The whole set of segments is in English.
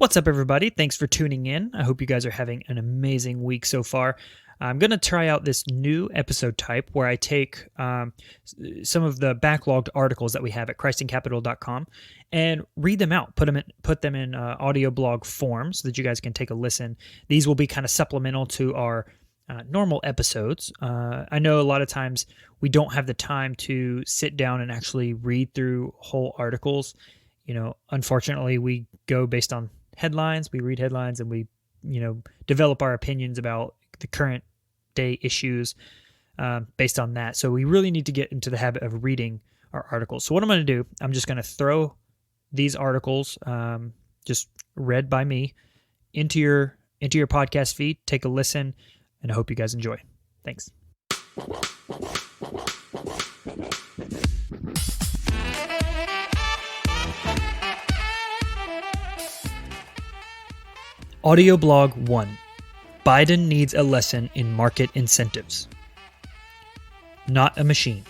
What's up, everybody? Thanks for tuning in. I hope you guys are having an amazing week so far. I'm going to try out this new episode type where I take some of the backlogged articles that we have at christincapital.com and read them out, put them in audio blog form so that you guys can take a listen. These will be kind of supplemental to our normal episodes. I know a lot of times we don't have the time to sit down and actually read through whole articles. Unfortunately, we go based on headlines. We read headlines and we, develop our opinions about the current day issues based on that. So we really need to get into the habit of reading our articles. So what I'm going to do, I'm just going to throw these articles, just read by me, into your podcast feed. Take a listen, and I hope you guys enjoy. Thanks. Audio Blog 1. Biden needs a lesson in market incentives. Not a machine.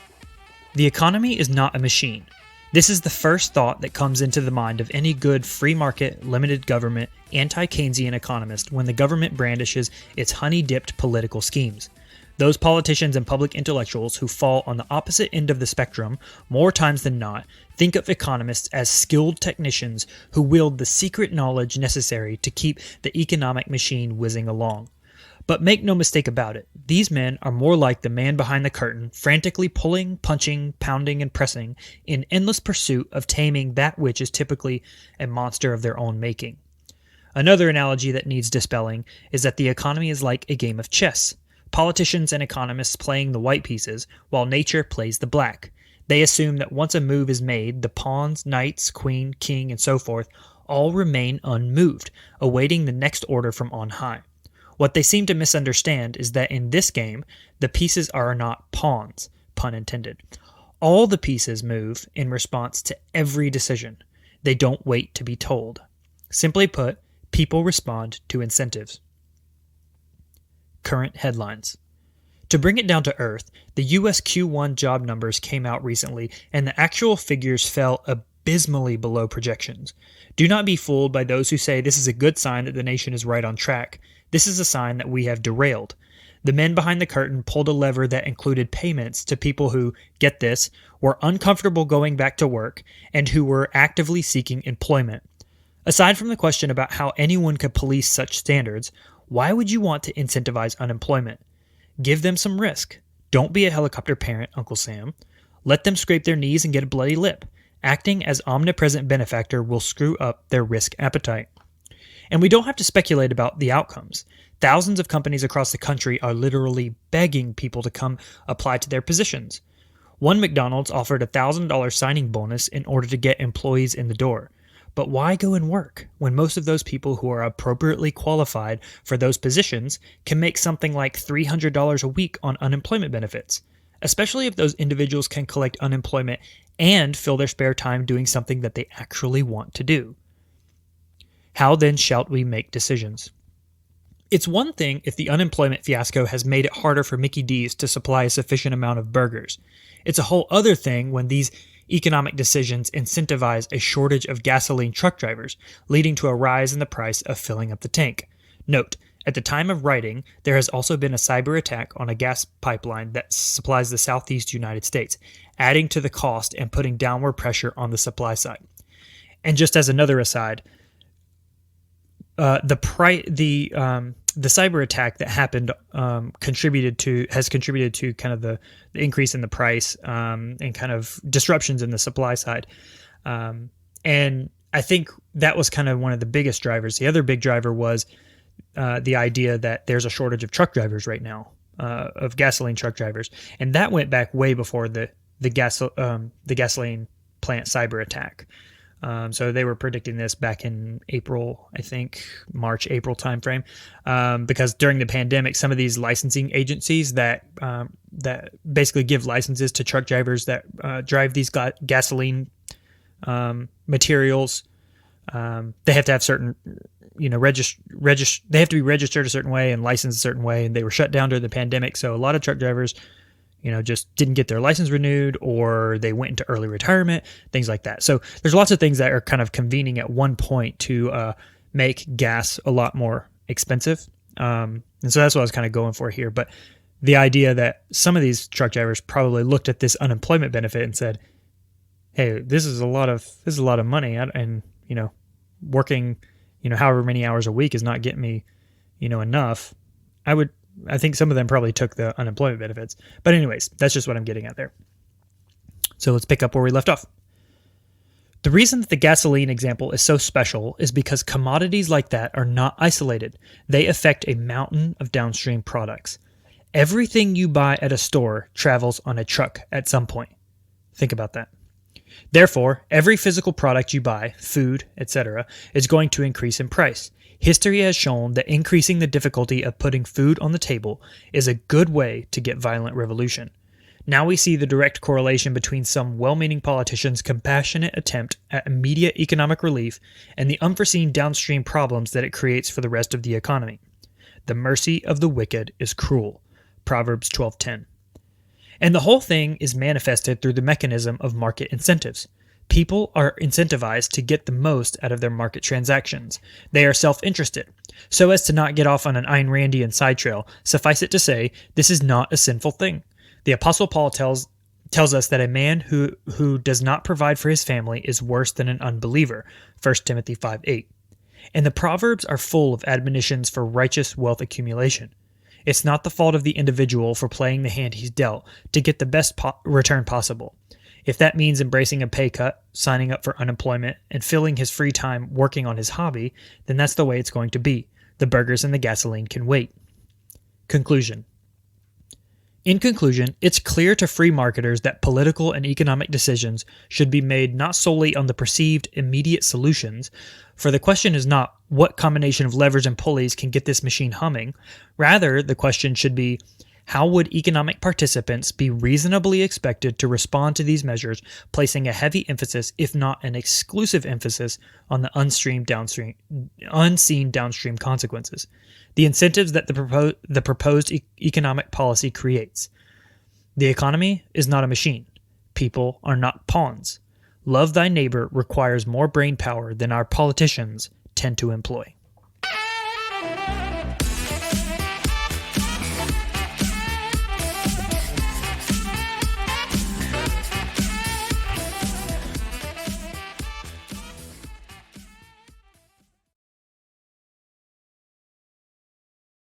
The economy is not a machine. This is the first thought that comes into the mind of any good free market, limited government, anti-Keynesian economist when the government brandishes its honey-dipped political schemes. Those politicians and public intellectuals who fall on the opposite end of the spectrum, more times than not, think of economists as skilled technicians who wield the secret knowledge necessary to keep the economic machine whizzing along. But make no mistake about it, these men are more like the man behind the curtain, frantically pulling, punching, pounding, and pressing in endless pursuit of taming that which is typically a monster of their own making. Another analogy that needs dispelling is that the economy is like a game of chess. Politicians and economists playing the white pieces, while nature plays the black. They assume that once a move is made, the pawns, knights, queen, king, and so forth all remain unmoved, awaiting the next order from on high. What they seem to misunderstand is that in this game, the pieces are not pawns, pun intended. All the pieces move in response to every decision. They don't wait to be told. Simply put, people respond to incentives. Current headlines. To bring it down to earth, the U.S. Q1 job numbers came out recently, and the actual figures fell abysmally below projections. Do not be fooled by those who say this is a good sign that the nation is right on track. This is a sign that we have derailed. The men behind the curtain pulled a lever that included payments to people who, get this, were uncomfortable going back to work and who were actively seeking employment. Aside from the question about how anyone could police such standards, why would you want to incentivize unemployment? Give them some risk. Don't be a helicopter parent, Uncle Sam. Let them scrape their knees and get a bloody lip. Acting as omnipresent benefactor will screw up their risk appetite. And we don't have to speculate about the outcomes. Thousands of companies across the country are literally begging people to come apply to their positions. One McDonald's offered a $1,000 signing bonus in order to get employees in the door. But why go and work when most of those people who are appropriately qualified for those positions can make something like $300 a week on unemployment benefits, especially if those individuals can collect unemployment and fill their spare time doing something that they actually want to do? How then shall we make decisions? It's one thing if the unemployment fiasco has made it harder for Mickey D's to supply a sufficient amount of burgers. It's a whole other thing when these economic decisions incentivize a shortage of gasoline truck drivers, leading to a rise in the price of filling up the tank. Note, at the time of writing, there has also been a cyber attack on a gas pipeline that supplies the southeast United States, adding to the cost and putting downward pressure on the supply side. And just as another aside, the cyber attack that happened has contributed to kind of the increase in the price and kind of disruptions in the supply side. And I think that was kind of one of the biggest drivers. The other big driver was the idea that there's a shortage of truck drivers right now, of gasoline truck drivers, and that went back way before the gasoline plant cyber attack. So they were predicting this back in April, I think, March-April timeframe, because during the pandemic, some of these licensing agencies that basically give licenses to truck drivers that drive these gasoline materials, they have to have certain, they have to be registered a certain way and licensed a certain way, and they were shut down during the pandemic. So a lot of truck drivers just didn't get their license renewed, or they went into early retirement, things like that. So there's lots of things that are kind of convening at one point to make gas a lot more expensive. And so that's what I was kind of going for here. But the idea that some of these truck drivers probably looked at this unemployment benefit and said, hey, this is a lot of money. And, working, however many hours a week is not getting me, enough. I think some of them probably took the unemployment benefits. But anyways, that's just what I'm getting at there. So let's pick up where we left off. The reason that the gasoline example is so special is because commodities like that are not isolated. They affect a mountain of downstream products. Everything you buy at a store travels on a truck at some point. Think about that. Therefore, every physical product you buy, food, etc., is going to increase in price. History has shown that increasing the difficulty of putting food on the table is a good way to get violent revolution. Now we see the direct correlation between some well-meaning politicians' compassionate attempt at immediate economic relief and the unforeseen downstream problems that it creates for the rest of the economy. The mercy of the wicked is cruel. Proverbs 12:10. And the whole thing is manifested through the mechanism of market incentives. People are incentivized to get the most out of their market transactions. They are self-interested. So as to not get off on an Ayn Randian side trail, suffice it to say, this is not a sinful thing. The Apostle Paul tells us that a man who does not provide for his family is worse than an unbeliever, 1 Timothy 5:8. And the Proverbs are full of admonitions for righteous wealth accumulation. It's not the fault of the individual for playing the hand he's dealt to get the best return possible. If that means embracing a pay cut, signing up for unemployment, and filling his free time working on his hobby, then that's the way it's going to be. The burgers and the gasoline can wait. Conclusion. In conclusion, it's clear to free marketers that political and economic decisions should be made not solely on the perceived immediate solutions, for the question is not what combination of levers and pulleys can get this machine humming. Rather, the question should be, how would economic participants be reasonably expected to respond to these measures, placing a heavy emphasis, if not an exclusive emphasis, on the unseen downstream consequences, the incentives that the proposed economic policy creates. The economy is not a machine. People are not pawns. Love thy neighbor requires more brain power than our politicians tend to employ.